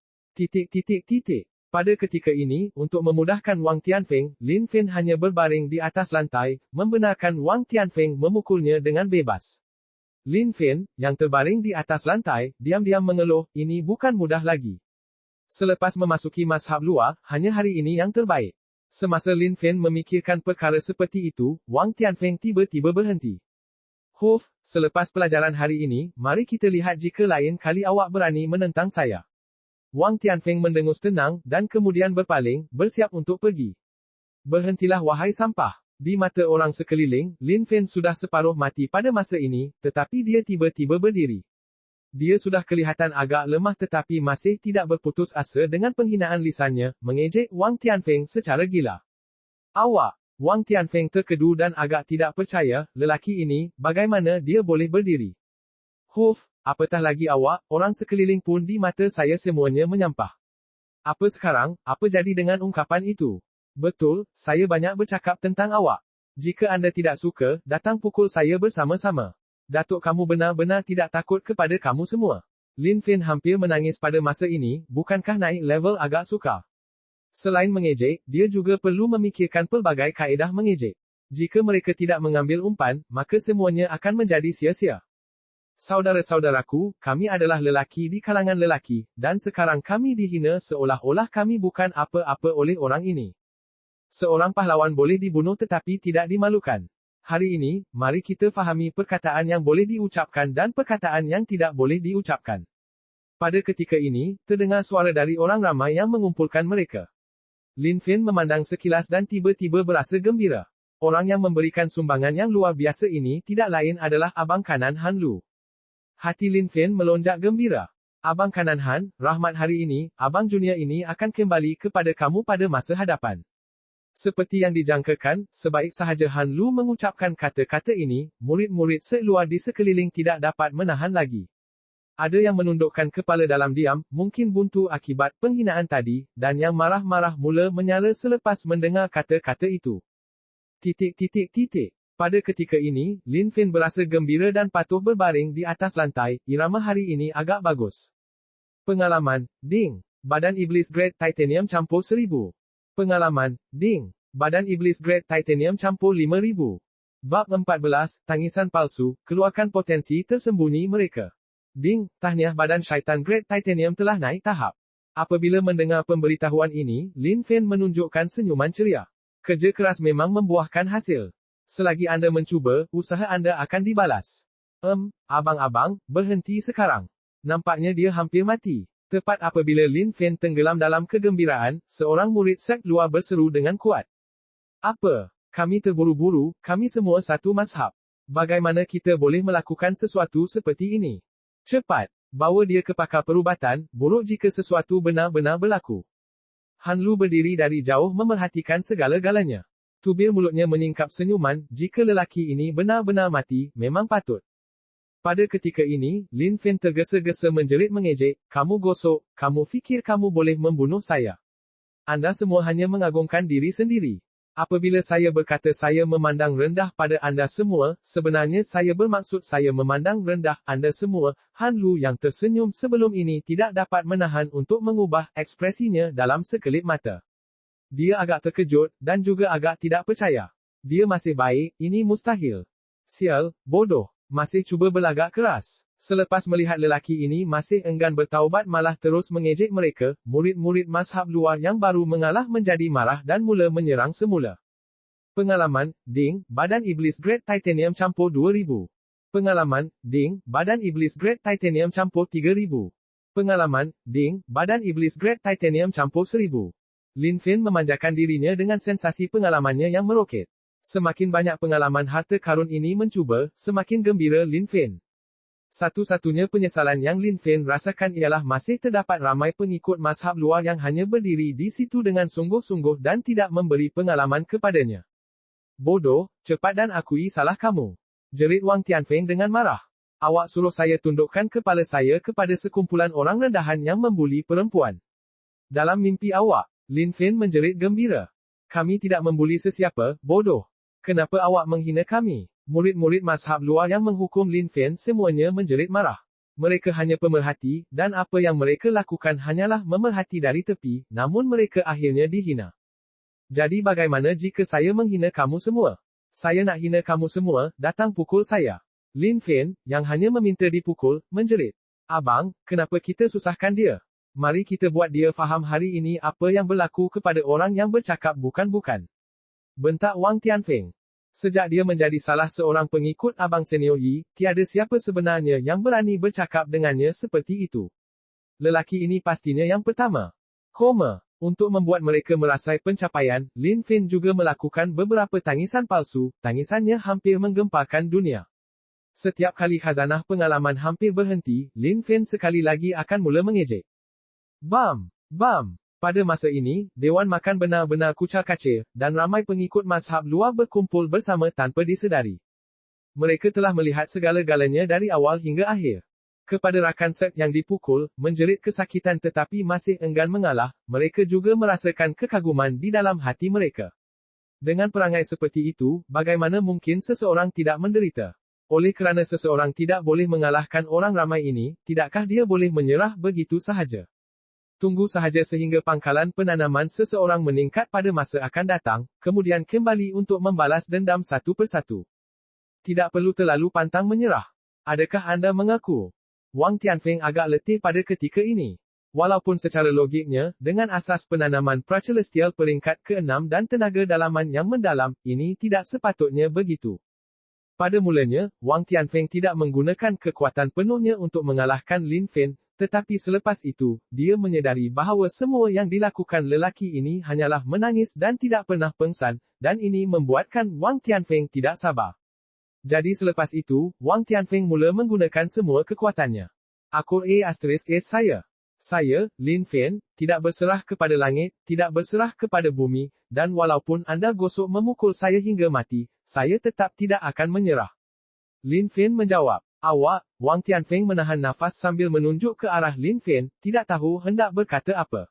Pada ketika ini, untuk memudahkan Wang Tianfeng, Lin Fen hanya berbaring di atas lantai, membenarkan Wang Tianfeng memukulnya dengan bebas. Lin Fen, yang terbaring di atas lantai, diam-diam mengeluh, ini bukan mudah lagi. Selepas memasuki mazhab luar, hanya hari ini yang terbaik. Semasa Lin Fen memikirkan perkara seperti itu, Wang Tianfeng tiba-tiba berhenti. "Huf, selepas pelajaran hari ini, mari kita lihat jika lain kali awak berani menentang saya." Wang Tianfeng mendengus tenang, dan kemudian berpaling, bersiap untuk pergi. "Berhentilah wahai sampah." Di mata orang sekeliling, Lin Fen sudah separuh mati pada masa ini, tetapi dia tiba-tiba berdiri. Dia sudah kelihatan agak lemah tetapi masih tidak berputus asa dengan penghinaan lisannya, mengejek Wang Tianfeng secara gila. "Awak!" Wang Tianfeng terkedu dan agak tidak percaya, lelaki ini, bagaimana dia boleh berdiri? "Huf, apatah lagi awak, orang sekeliling pun di mata saya semuanya menyampah. Apa sekarang, apa jadi dengan ungkapan itu? Betul, saya banyak bercakap tentang awak. Jika anda tidak suka, datang pukul saya bersama-sama. Datuk kamu benar-benar tidak takut kepada kamu semua." Lin Fen hampir menangis pada masa ini, bukankah naik level agak sukar? Selain mengejek, dia juga perlu memikirkan pelbagai kaedah mengejek. Jika mereka tidak mengambil umpan, maka semuanya akan menjadi sia-sia. "Saudara-saudaraku, kami adalah lelaki di kalangan lelaki, dan sekarang kami dihina seolah-olah kami bukan apa-apa oleh orang ini. Seorang pahlawan boleh dibunuh tetapi tidak dimalukan. Hari ini, mari kita fahami perkataan yang boleh diucapkan dan perkataan yang tidak boleh diucapkan." Pada ketika ini, terdengar suara dari orang ramai yang mengumpulkan mereka. Lin Fen memandang sekilas dan tiba-tiba berasa gembira. Orang yang memberikan sumbangan yang luar biasa ini tidak lain adalah abang kanan Han Lu. Hati Lin Fen melonjak gembira. "Abang kanan Han, rahmat hari ini, abang junior ini akan kembali kepada kamu pada masa hadapan." Seperti yang dijangkakan, sebaik sahaja Han Lu mengucapkan kata-kata ini, murid-murid seluar di sekeliling tidak dapat menahan lagi. Ada yang menundukkan kepala dalam diam, mungkin buntu akibat penghinaan tadi, dan yang marah-marah mula menyala selepas mendengar kata-kata itu. Pada ketika ini, Lin Fen berasa gembira dan patuh berbaring di atas lantai, irama hari ini agak bagus. Pengalaman, ding. Badan Iblis Grade Titanium campur 1000. Pengalaman, ding. Badan Iblis Grade Titanium campur 5000. Bab 14, Tangisan Palsu, keluarkan potensi tersembunyi mereka. Ding, tahniah badan syaitan Grade Titanium telah naik tahap. Apabila mendengar pemberitahuan ini, Lin Fen menunjukkan senyuman ceria. Kerja keras memang membuahkan hasil. Selagi anda mencuba, usaha anda akan dibalas. Abang-abang, berhenti sekarang. Nampaknya dia hampir mati. Tepat apabila Lin Fen tenggelam dalam kegembiraan, seorang murid sek luar berseru dengan kuat. "Apa? Kami terburu-buru, kami semua satu mazhab. Bagaimana kita boleh melakukan sesuatu seperti ini? Cepat, bawa dia ke pakar perubatan, buruk jika sesuatu benar-benar berlaku." Han Lu berdiri dari jauh memerhatikan segala-galanya. Tubir mulutnya menyingkap senyuman, jika lelaki ini benar-benar mati, memang patut. Pada ketika ini, Lin Fen tergesa-gesa menjerit mengejek, "Kamu gosok, kamu fikir kamu boleh membunuh saya? Anda semua hanya mengagungkan diri sendiri. Apabila saya berkata saya memandang rendah pada anda semua, sebenarnya saya bermaksud saya memandang rendah anda semua." Han Lu yang tersenyum sebelum ini tidak dapat menahan untuk mengubah ekspresinya dalam sekelip mata. Dia agak terkejut, dan juga agak tidak percaya. Dia masih baik, ini mustahil. Sial, bodoh. Masih cuba berlagak keras. Selepas melihat lelaki ini masih enggan bertaubat malah terus mengejek mereka, murid-murid mazhab luar yang baru mengalah menjadi marah dan mula menyerang semula. Pengalaman, ding, badan Iblis Grade Titanium campur 2000. Pengalaman, ding, badan Iblis Grade Titanium campur 3000. Pengalaman, ding, badan Iblis Grade Titanium campur 1000. Lin Fen memanjakan dirinya dengan sensasi pengalamannya yang meroket. Semakin banyak pengalaman harta karun ini mencuba, semakin gembira Lin Fen. Satu-satunya penyesalan yang Lin Fen rasakan ialah masih terdapat ramai pengikut mazhab luar yang hanya berdiri di situ dengan sungguh-sungguh dan tidak memberi pengalaman kepadanya. Bodoh, cepat dan akui salah kamu. Jerit Wang Tianfeng dengan marah. Awak suruh saya tundukkan kepala saya kepada sekumpulan orang rendahan yang membuli perempuan. Dalam mimpi awak, Lin Fen menjerit gembira. Kami tidak membuli sesiapa, bodoh. Kenapa awak menghina kami? Murid-murid mazhab luar yang menghukum Lin Fen semuanya menjerit marah. Mereka hanya pemerhati, dan apa yang mereka lakukan hanyalah memerhati dari tepi, namun mereka akhirnya dihina. Jadi bagaimana jika saya menghina kamu semua? Saya nak hina kamu semua, datang pukul saya. Lin Fen, yang hanya meminta dipukul, menjerit. Abang, kenapa kita susahkan dia? Mari kita buat dia faham hari ini apa yang berlaku kepada orang yang bercakap bukan-bukan. Bentak Wang Tianfeng. Sejak dia menjadi salah seorang pengikut Abang Senior Yi, tiada siapa sebenarnya yang berani bercakap dengannya seperti itu. Lelaki ini pastinya yang pertama. Untuk membuat mereka merasai pencapaian, Lin Fen juga melakukan beberapa tangisan palsu, tangisannya hampir menggemparkan dunia. Setiap kali khazanah pengalaman hampir berhenti, Lin Fen sekali lagi akan mula mengejek. Bam! Bam! Pada masa ini, Dewan Makan benar-benar kucar-kacir, dan ramai pengikut mazhab luar berkumpul bersama tanpa disedari. Mereka telah melihat segala-galanya dari awal hingga akhir. Kepada rakan sek yang dipukul, menjerit kesakitan tetapi masih enggan mengalah, mereka juga merasakan kekaguman di dalam hati mereka. Dengan perangai seperti itu, bagaimana mungkin seseorang tidak menderita? Oleh kerana seseorang tidak boleh mengalahkan orang ramai ini, tidakkah dia boleh menyerah begitu sahaja? Tunggu sahaja sehingga pangkalan penanaman seseorang meningkat pada masa akan datang, kemudian kembali untuk membalas dendam satu persatu. Tidak perlu terlalu pantang menyerah. Adakah anda mengaku? Wang Tianfeng agak letih pada ketika ini. Walaupun secara logiknya, dengan asas penanaman pracelestial peringkat ke-6 dan tenaga dalaman yang mendalam, ini tidak sepatutnya begitu. Pada mulanya, Wang Tianfeng tidak menggunakan kekuatan penuhnya untuk mengalahkan Lin Fen, tetapi selepas itu, dia menyedari bahawa semua yang dilakukan lelaki ini hanyalah menangis dan tidak pernah pengsan, dan ini membuatkan Wang Tianfeng tidak sabar. Jadi selepas itu, Wang Tianfeng mula menggunakan semua kekuatannya. Akur A*S saya. Saya, Lin Fen, tidak berserah kepada langit, tidak berserah kepada bumi, dan walaupun anda gosok memukul saya hingga mati, saya tetap tidak akan menyerah. Lin Fen menjawab. Awak, Wang Tianfeng menahan nafas sambil menunjuk ke arah Lin Fen, tidak tahu hendak berkata apa.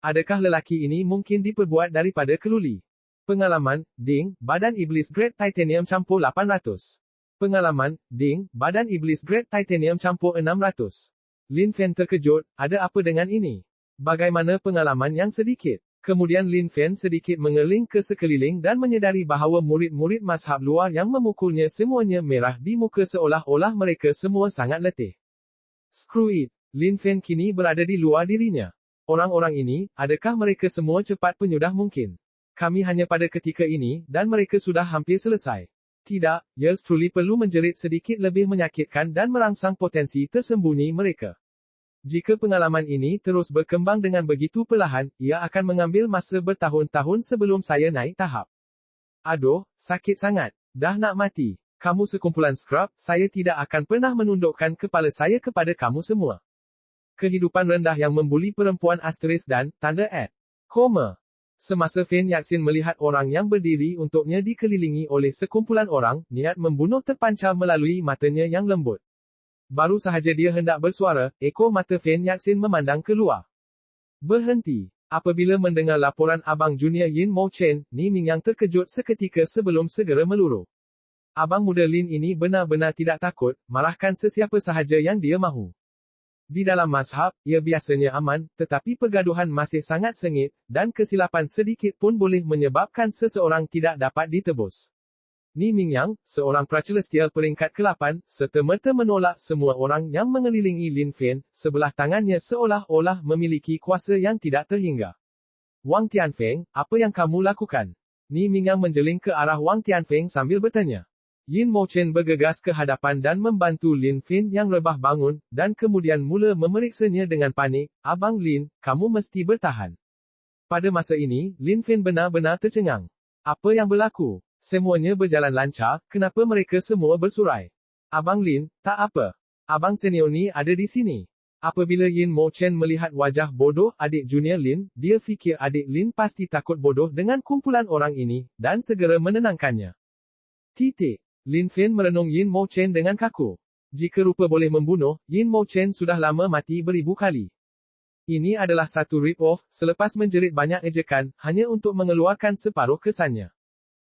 Adakah lelaki ini mungkin diperbuat daripada keluli? Pengalaman, ding, badan iblis Great Titanium campur 800. Pengalaman, ding, badan iblis Great Titanium campur 600. Lin Fen terkejut, ada apa dengan ini? Bagaimana pengalaman yang sedikit? Kemudian Lin Fen sedikit mengerling ke sekeliling dan menyedari bahawa murid-murid mazhab luar yang memukulnya semuanya merah di muka seolah-olah mereka semua sangat letih. Screw it. Lin Fen kini berada di luar dirinya. Orang-orang ini, adakah mereka semua cepat penyudah mungkin? Kami hanya pada ketika ini, dan mereka sudah hampir selesai. Tidak, yours truly perlu menjerit sedikit lebih menyakitkan dan merangsang potensi tersembunyi mereka. Jika pengalaman ini terus berkembang dengan begitu perlahan, ia akan mengambil masa bertahun-tahun sebelum saya naik tahap. Aduh, sakit sangat. Dah nak mati. Kamu sekumpulan scrub, saya tidak akan pernah menundukkan kepala saya kepada kamu semua. Kehidupan rendah yang membuli perempuan asterisk dan, tanda @ koma. Semasa Fen Yaxin melihat orang yang berdiri untuknya dikelilingi oleh sekumpulan orang, niat membunuh terpancar melalui matanya yang lembut. Baru sahaja dia hendak bersuara, ekor mata Fen Yaxin memandang keluar. Berhenti. Apabila mendengar laporan Abang Junior Yin Mo Chen, Ni Ming yang terkejut seketika sebelum segera meluruh. Abang muda Lin ini benar-benar tidak takut, marahkan sesiapa sahaja yang dia mahu. Di dalam mazhab, ia biasanya aman, tetapi pergaduhan masih sangat sengit, dan kesilapan sedikit pun boleh menyebabkan seseorang tidak dapat ditebus. Ni Mingyang, seorang pracelestial peringkat ke-8, serta-merta menolak semua orang yang mengelilingi Lin Fen, sebelah tangannya seolah-olah memiliki kuasa yang tidak terhingga. Wang Tianfeng, apa yang kamu lakukan? Ni Mingyang menjeling ke arah Wang Tianfeng sambil bertanya. Yin Mo Chen bergegas ke hadapan dan membantu Lin Fen yang rebah bangun, dan kemudian mula memeriksanya dengan panik. Abang Lin, kamu mesti bertahan. Pada masa ini, Lin Fen benar-benar tercengang. Apa yang berlaku? Semuanya berjalan lancar, kenapa mereka semua bersurai? Abang Lin, tak apa. Abang senior ni ada di sini. Apabila Yin Mo Chen melihat wajah bodoh adik junior Lin, dia fikir adik Lin pasti takut bodoh dengan kumpulan orang ini, dan segera menenangkannya. Titik. Lin Fen merenung Yin Mo Chen dengan kaku. Jika rupa boleh membunuh, Yin Mo Chen sudah lama mati beribu kali. Ini adalah satu rip-off, selepas menjerit banyak ejekan, hanya untuk mengeluarkan separuh kesannya.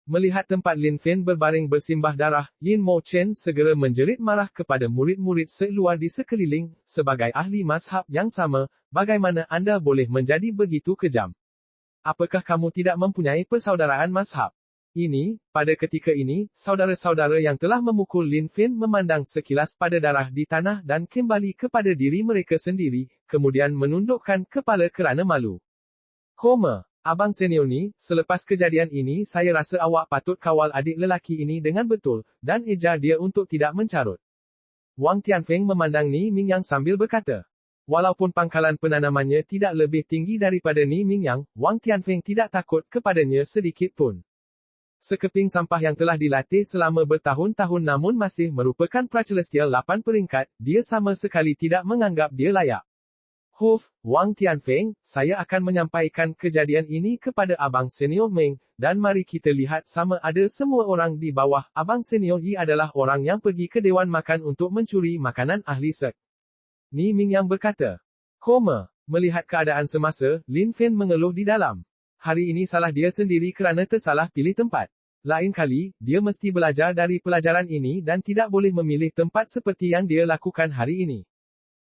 Melihat tempat Lin Fen berbaring bersimbah darah, Yin Mo Chen segera menjerit marah kepada murid-murid seluar di sekeliling, sebagai ahli mazhab yang sama, bagaimana anda boleh menjadi begitu kejam? Apakah kamu tidak mempunyai persaudaraan mazhab? Ini, pada ketika ini, saudara-saudara yang telah memukul Lin Fen memandang sekilas pada darah di tanah dan kembali kepada diri mereka sendiri, kemudian menundukkan kepala kerana malu. Abang senior ni, selepas kejadian ini saya rasa awak patut kawal adik lelaki ini dengan betul, dan ejar dia untuk tidak mencarut. Wang Tianfeng memandang Ni Mingyang sambil berkata. Walaupun pangkalan penanamannya tidak lebih tinggi daripada Ni Mingyang, Wang Tianfeng tidak takut kepadanya sedikit pun. Sekeping sampah yang telah dilatih selama bertahun-tahun namun masih merupakan pracelestial 8 peringkat, dia sama sekali tidak menganggap dia layak. Wang Tianfeng, saya akan menyampaikan kejadian ini kepada Abang Senior Meng, dan mari kita lihat sama ada semua orang di bawah Abang Senior Yi adalah orang yang pergi ke Dewan Makan untuk mencuri makanan ahli sek. Ni Mingyang berkata. Melihat keadaan semasa, Lin Fen mengeluh di dalam. Hari ini salah dia sendiri kerana tersalah pilih tempat. Lain kali, dia mesti belajar dari pelajaran ini dan tidak boleh memilih tempat seperti yang dia lakukan hari ini.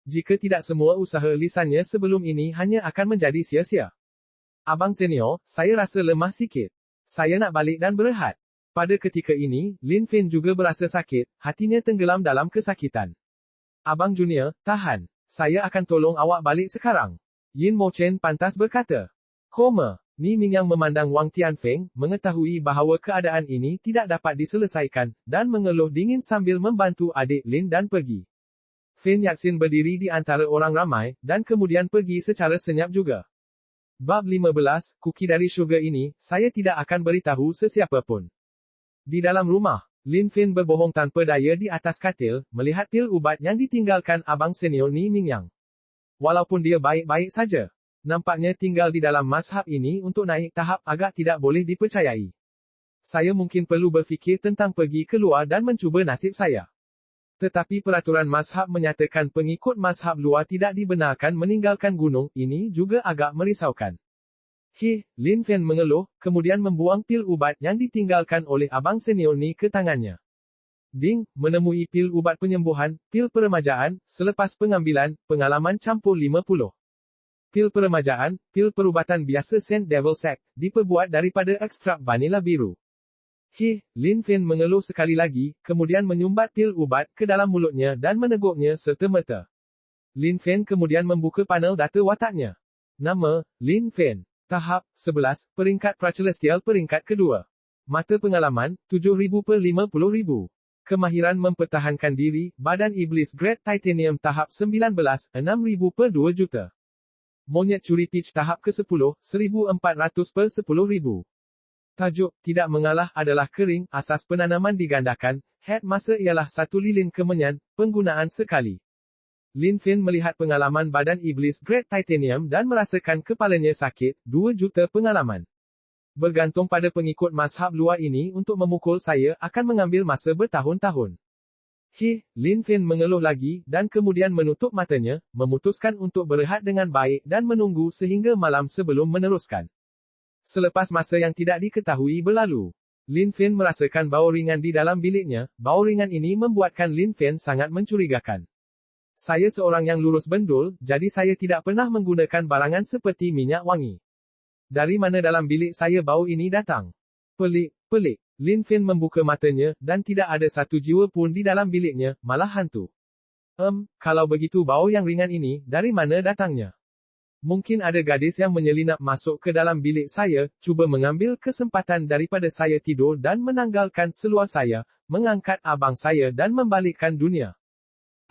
Jika tidak semua usaha lisannya sebelum ini hanya akan menjadi sia-sia. Abang senior, saya rasa lemah sikit. Saya nak balik dan berehat. Pada ketika ini, Lin Fen juga berasa sakit, hatinya tenggelam dalam kesakitan. Abang junior, tahan. Saya akan tolong awak balik sekarang. Yin Mo Chen pantas berkata. Ni Mingyang memandang Wang Tianfeng, mengetahui bahawa keadaan ini tidak dapat diselesaikan, dan mengeluh dingin sambil membantu adik Lin dan pergi. Fen Yaxin berdiri di antara orang ramai, dan kemudian pergi secara senyap juga. Bab 15, kuki dari syurga ini, saya tidak akan beritahu sesiapa pun. Di dalam rumah, Lin Fen berbohong tanpa daya di atas katil, melihat pil ubat yang ditinggalkan abang senior Ni Mingyang. Walaupun dia baik-baik saja, nampaknya tinggal di dalam mazhab ini untuk naik tahap agak tidak boleh dipercayai. Saya mungkin perlu berfikir tentang pergi keluar dan mencuba nasib saya. Tetapi peraturan mazhab menyatakan pengikut mazhab luar tidak dibenarkan meninggalkan gunung, ini juga agak merisaukan. Lin Fen mengeluh, kemudian membuang pil ubat yang ditinggalkan oleh abang senior Ni ke tangannya. Ding, menemui pil ubat penyembuhan, pil peremajaan, selepas pengambilan, pengalaman campur 50. Pil peremajaan, pil perubatan biasa Saint Devil Sac, diperbuat daripada ekstrak vanila biru. Lin Fen mengeluh sekali lagi, kemudian menyumbat pil ubat ke dalam mulutnya dan meneguknya serta-merta. Lin Fen kemudian membuka panel data wataknya. Nama, Lin Fen. Tahap, 11, peringkat pracelestial peringkat kedua. Mata pengalaman, 7,000 per 50,000. Kemahiran mempertahankan diri, badan iblis grade titanium tahap 19, 6,000 per 2 juta. Monyet curi pitch tahap ke-10, 1,400 per 10,000. Tajuk, tidak mengalah adalah kering, asas penanaman digandakan, head masa ialah 1 lilin kemenyan, penggunaan sekali. Lin Fen melihat pengalaman badan iblis grade titanium dan merasakan kepalanya sakit, 2 juta pengalaman. Bergantung pada pengikut mazhab luar ini untuk memukul saya akan mengambil masa bertahun-tahun. Lin Fen mengeluh lagi, dan kemudian menutup matanya, memutuskan untuk berehat dengan baik dan menunggu sehingga malam sebelum meneruskan. Selepas masa yang tidak diketahui berlalu, Lin Fen merasakan bau ringan di dalam biliknya. Bau ringan ini membuatkan Lin Fen sangat mencurigakan. Saya seorang yang lurus bendul, jadi saya tidak pernah menggunakan barangan seperti minyak wangi. Dari mana dalam bilik saya bau ini datang? Pelik. Lin Fen membuka matanya, dan tidak ada satu jiwa pun di dalam biliknya, malah hantu. Kalau begitu bau yang ringan ini, dari mana datangnya? Mungkin ada gadis yang menyelinap masuk ke dalam bilik saya, cuba mengambil kesempatan daripada saya tidur dan menanggalkan seluar saya, mengangkat abang saya dan membalikkan dunia.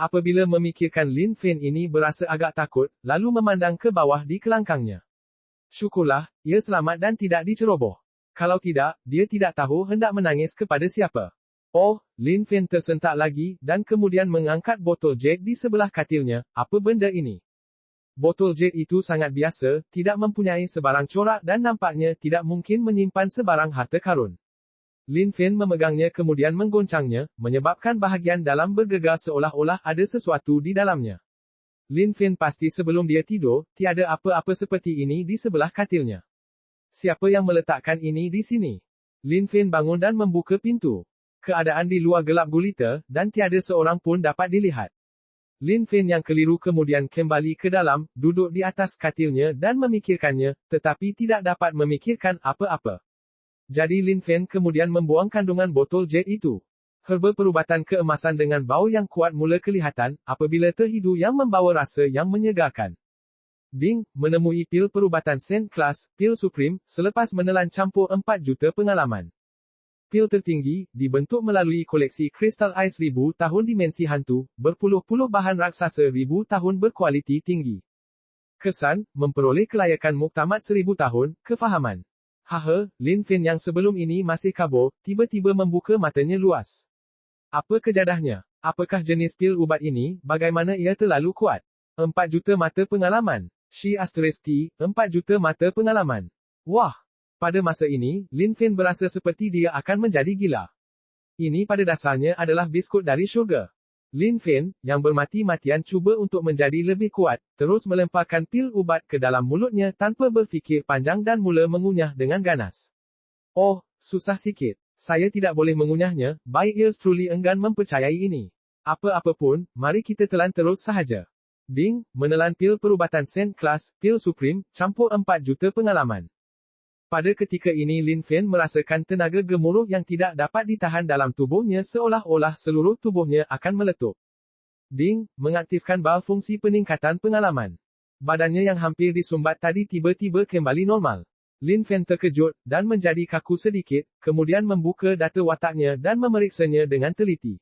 Apabila memikirkan Lin Fen ini berasa agak takut, lalu memandang ke bawah di kelangkangnya. Syukurlah, ia selamat dan tidak diceroboh. Kalau tidak, dia tidak tahu hendak menangis kepada siapa. Oh, Lin Fen tersentak lagi, dan kemudian mengangkat botol jet di sebelah katilnya. Apa benda ini? Botol jet itu sangat biasa, tidak mempunyai sebarang corak dan nampaknya tidak mungkin menyimpan sebarang harta karun. Lin Fen memegangnya kemudian menggoncangnya, menyebabkan bahagian dalam bergegar seolah-olah ada sesuatu di dalamnya. Lin Fen pasti sebelum dia tidur, tiada apa-apa seperti ini di sebelah katilnya. Siapa yang meletakkan ini di sini? Lin Fen bangun dan membuka pintu. Keadaan di luar gelap gulita, dan tiada seorang pun dapat dilihat. Lin Fen yang keliru kemudian kembali ke dalam, duduk di atas katilnya dan memikirkannya, tetapi tidak dapat memikirkan apa-apa. Jadi Lin Fen kemudian membuang kandungan botol jet itu. Herba perubatan keemasan dengan bau yang kuat mula kelihatan, apabila terhidu yang membawa rasa yang menyegarkan. Ding, menemui pil perubatan Saint Class, pil Supreme, selepas menelan campur 4 juta pengalaman. Pil tertinggi, dibentuk melalui koleksi Crystal Ice 1000 tahun dimensi hantu, berpuluh-puluh bahan raksasa 1000 tahun berkualiti tinggi. Kesan, memperoleh kelayakan muktamad 1000 tahun, kefahaman. Haha, Lin Fen yang sebelum ini masih kabur, tiba-tiba membuka matanya luas. Apa kejadahnya? Apakah jenis pil ubat ini, bagaimana ia terlalu kuat? 4 juta mata pengalaman. She asterisk T, 4 juta mata pengalaman. Wah! Pada masa ini, Lin Fen berasa seperti dia akan menjadi gila. Ini pada dasarnya adalah biskut dari syurga. Lin Fen, yang bermati-matian cuba untuk menjadi lebih kuat, terus melemparkan pil ubat ke dalam mulutnya tanpa berfikir panjang dan mula mengunyah dengan ganas. Oh, susah sikit. Saya tidak boleh mengunyahnya, baik Ears truly enggan mempercayai ini. Apa-apa pun, mari kita telan terus sahaja. Ding, menelan pil perubatan Saint Class, pil Supreme, campur 4 juta pengalaman. Pada ketika ini Lin Fen merasakan tenaga gemuruh yang tidak dapat ditahan dalam tubuhnya seolah-olah seluruh tubuhnya akan meletup. Ding, mengaktifkan bal fungsi peningkatan pengalaman. Badannya yang hampir disumbat tadi tiba-tiba kembali normal. Lin Fen terkejut, dan menjadi kaku sedikit, kemudian membuka data wataknya dan memeriksanya dengan teliti.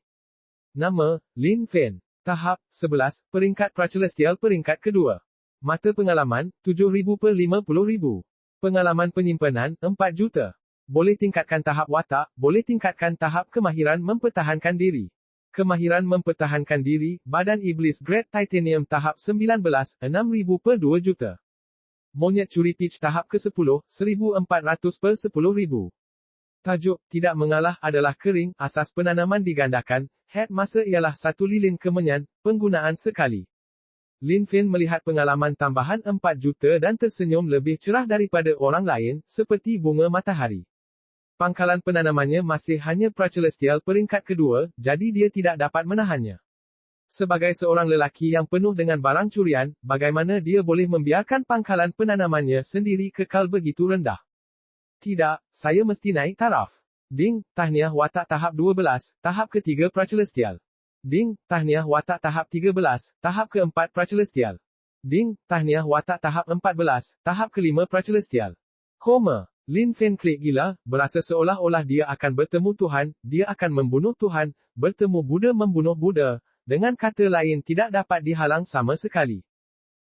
Nama, Lin Fen. Tahap, 11, peringkat Pracelestial peringkat kedua. Mata pengalaman, 7,000 per 50,000. Pengalaman penyimpanan, 4 juta. Boleh tingkatkan tahap watak, boleh tingkatkan tahap kemahiran mempertahankan diri. Kemahiran mempertahankan diri, badan iblis grade titanium tahap 19, 6,000 per 2 juta. Monyet curi pitch tahap ke-10, 1,400 per 10,000. Tajuk, tidak mengalah adalah kering, asas penanaman digandakan, head masa ialah 1 lilin kemenyan, penggunaan sekali. Lin Fen melihat pengalaman tambahan 4 juta dan tersenyum lebih cerah daripada orang lain, seperti bunga matahari. Pangkalan penanamannya masih hanya Pracelestial peringkat kedua, jadi dia tidak dapat menahannya. Sebagai seorang lelaki yang penuh dengan barang curian, bagaimana dia boleh membiarkan pangkalan penanamannya sendiri kekal begitu rendah? Tidak, saya mesti naik taraf. Ding, tahniah watak tahap 12, tahap ketiga Pracelestial. Ding, tahniah watak tahap 13, tahap keempat Pracelestial. Ding, tahniah watak tahap 14, tahap kelima Pracelestial. Koma. Lin Fen klik gila, berasa seolah-olah dia akan bertemu Tuhan, dia akan membunuh Tuhan, bertemu Buddha membunuh Buddha, dengan kata lain tidak dapat dihalang sama sekali.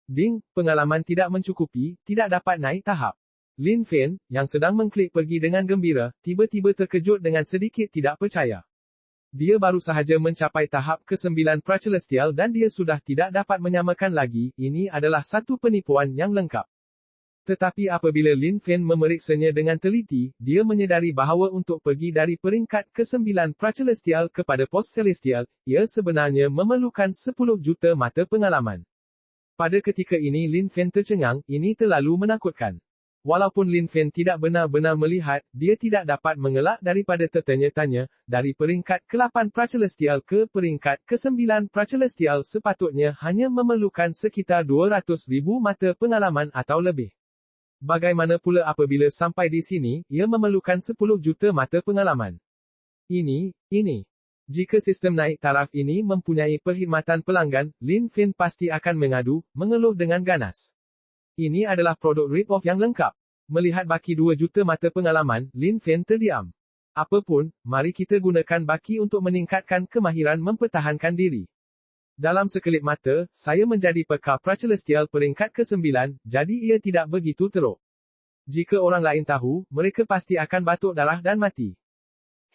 Ding, pengalaman tidak mencukupi, tidak dapat naik tahap. Lin Fen, yang sedang mengklik pergi dengan gembira, tiba-tiba terkejut dengan sedikit tidak percaya. Dia baru sahaja mencapai tahap ke-9 Pracelestial dan dia sudah tidak dapat menyamakan lagi, ini adalah satu penipuan yang lengkap. Tetapi apabila Lin Fen memeriksanya dengan teliti, dia menyedari bahawa untuk pergi dari peringkat ke-9 Pracelestial kepada Post-Celestial, ia sebenarnya memerlukan 10 juta mata pengalaman. Pada ketika ini Lin Fen tercengang, ini terlalu menakutkan. Walaupun Lin Fen tidak benar-benar melihat, dia tidak dapat mengelak daripada tertanya-tanya, dari peringkat ke-8 Pracelestial ke peringkat ke-9 Pracelestial sepatutnya hanya memerlukan sekitar 200,000 mata pengalaman atau lebih. Bagaimana pula apabila sampai di sini, ia memerlukan 10 juta mata pengalaman. Ini. Jika sistem naik taraf ini mempunyai perkhidmatan pelanggan, Lin Fen pasti akan mengadu, mengeluh dengan ganas. Ini adalah produk rip-off yang lengkap. Melihat baki 2 juta mata pengalaman, Lin Fen terdiam. Apapun, mari kita gunakan baki untuk meningkatkan kemahiran mempertahankan diri. Dalam sekelip mata, saya menjadi pekar Pracelestial peringkat ke-9, jadi ia tidak begitu teruk. Jika orang lain tahu, mereka pasti akan batuk darah dan mati.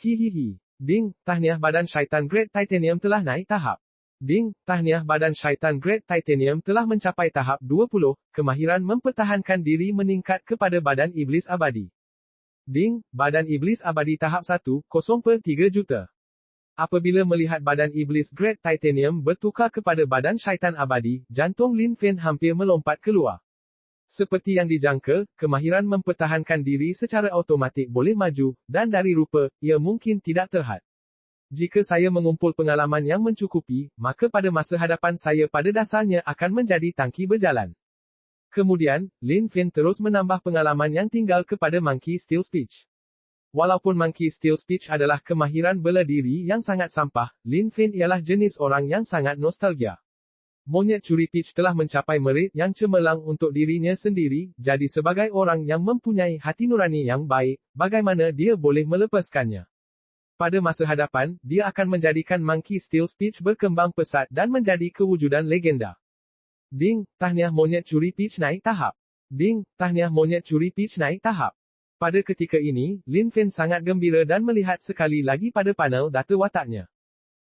Hihihi. Ding, tahniah badan syaitan Great Titanium telah naik tahap. Ding, tahniah badan syaitan Great Titanium telah mencapai tahap 20, kemahiran mempertahankan diri meningkat kepada badan iblis abadi. Ding, badan iblis abadi tahap 1, 0.3 juta. Apabila melihat badan iblis Great Titanium bertukar kepada badan syaitan abadi, jantung Lin Fen hampir melompat keluar. Seperti yang dijangka, kemahiran mempertahankan diri secara automatik boleh maju, dan dari rupa, ia mungkin tidak terhad. Jika saya mengumpul pengalaman yang mencukupi, maka pada masa hadapan saya pada dasarnya akan menjadi tangki berjalan. Kemudian, Lin Fen terus menambah pengalaman yang tinggal kepada Monkey Steel Speech. Walaupun Monkey Steel Speech adalah kemahiran bela diri yang sangat sampah, Lin Fen ialah jenis orang yang sangat nostalgia. Monyet curi pitch telah mencapai merit yang cemerlang untuk dirinya sendiri, jadi sebagai orang yang mempunyai hati nurani yang baik, bagaimana dia boleh melepaskannya? Pada masa hadapan, dia akan menjadikan Monkey Steel Speech berkembang pesat dan menjadi kewujudan legenda. Ding, tahniah monyet curi pitch naik tahap. Ding, tahniah monyet curi pitch naik tahap. Pada ketika ini, Lin Fen sangat gembira dan melihat sekali lagi pada panel data wataknya.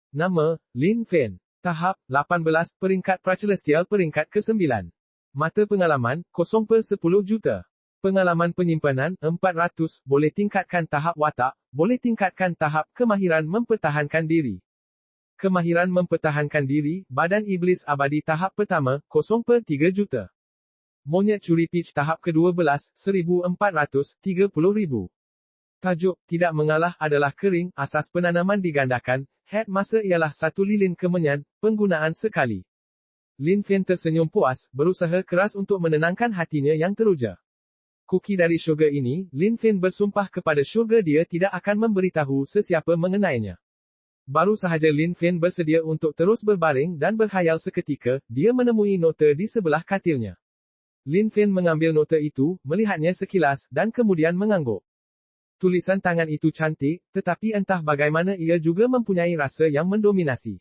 Nama, Lin Fen. Tahap, 18, peringkat Pracelestial peringkat ke-9. Mata pengalaman, 0.10 juta. Pengalaman penyimpanan, 400, boleh tingkatkan tahap watak, boleh tingkatkan tahap kemahiran mempertahankan diri. Kemahiran mempertahankan diri, badan iblis abadi tahap pertama, 0.3 juta. Monyet curi pitch tahap ke-12, 1430,000. Tajuk, tidak mengalah adalah kering, asas penanaman digandakan, head masa ialah 1 lilin kemenyan, penggunaan sekali. Lin Fen tersenyum puas, berusaha keras untuk menenangkan hatinya yang teruja. Kuki dari syurga ini, Lin Fen bersumpah kepada syurga dia tidak akan memberitahu sesiapa mengenainya. Baru sahaja Lin Fen bersedia untuk terus berbaring dan berkhayal seketika, dia menemui nota di sebelah katilnya. Lin Fen mengambil nota itu, melihatnya sekilas, dan kemudian mengangguk. Tulisan tangan itu cantik, tetapi entah bagaimana ia juga mempunyai rasa yang mendominasi.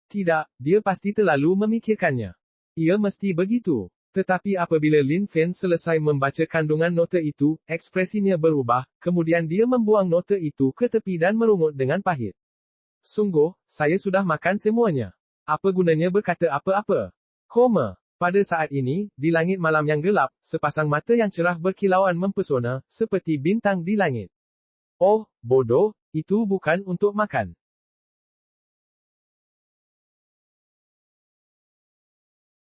Tidak, dia pasti terlalu memikirkannya. Ia mesti begitu. Tetapi apabila Lin Fen selesai membaca kandungan nota itu, ekspresinya berubah, kemudian dia membuang nota itu ke tepi dan merungut dengan pahit. Sungguh, saya sudah makan semuanya. Apa gunanya berkata apa-apa? Pada saat ini, di langit malam yang gelap, sepasang mata yang cerah berkilauan mempesona, seperti bintang di langit. Oh, bodoh, itu bukan untuk makan.